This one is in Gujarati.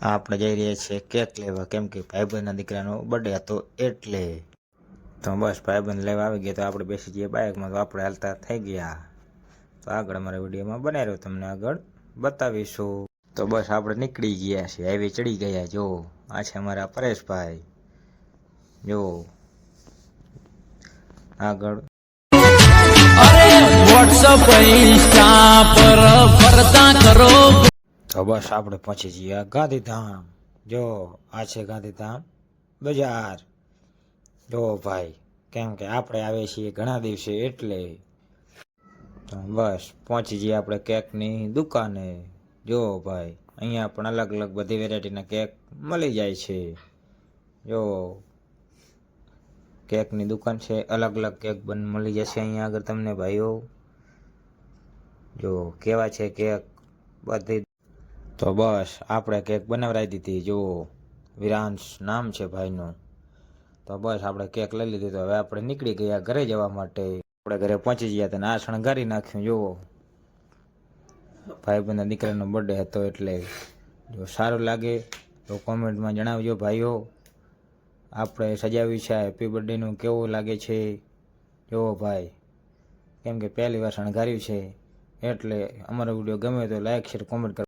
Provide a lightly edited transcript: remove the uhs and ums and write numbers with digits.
આપણે જઈ રહ્યા છીએ કેક લેવા, કેમ કે ભાઈબંધના દીકરાનો બર્થડે હતો એટલે. તો બસ ભાઈબંધ લેવા આવી ગયા તો આપણે બેસી જઈએ બાઇકમાં, તો આપણે હાલતા થઈ ગયા. તો આગળ અમારા વિડીયોમાં બનાવી રહ્યો, તમને આગળ બતાવીશું. તો બસ આપણે નીકળી ગયા છીએ, હાઈવે ચડી ગયા. જો આ છે અમારા પરેશભાઈ, જો આગળ તો બસ આપણે પહોંચી જઈએ ગાંધીધામ. જો આ છે ગાંધીધામ બજાર. જો ભાઈ, કેમ કે આપણે આવીએ છીએ ઘણા દિવસે એટલે. તો બસ પહોંચી જઈએ આપણે કેકની દુકાને. જો ભાઈ, અહીંયા પણ અલગ અલગ બધી વેરાયટીના કેક મળી જાય છે. જો કેકની દુકાન છે, અલગ અલગ કેક મળી જશે અહીંયા આગળ તમને ભાઈઓ. જો કેવા છે કેક બધી. તો બસ આપણે કેક બનાવડાવી દીધી. જો વિરાંશ નામ છે ભાઈનું. તો બસ આપણે કેક લઈ લીધી. તો હવે આપણે નીકળી ગયા ઘરે જવા માટે. આપણે ઘરે પહોંચી ગયા તો આ શણગારી નાખ્યું. જુઓ, ભાઈબંધના દીકરાનો બર્થડે હતો એટલે. જો સારું લાગે તો કોમેન્ટમાં જણાવજો ભાઈઓ. આપણે સજાવ્યું છે હેપી બર્થડેનું, કેવું લાગે છે જુઓ ભાઈ, કેમ કે પહેલી વાર શણગાર્યું છે એટલે. અમારો વિડીયો ગમે તો લાઈક શેર કોમેન્ટ કરો.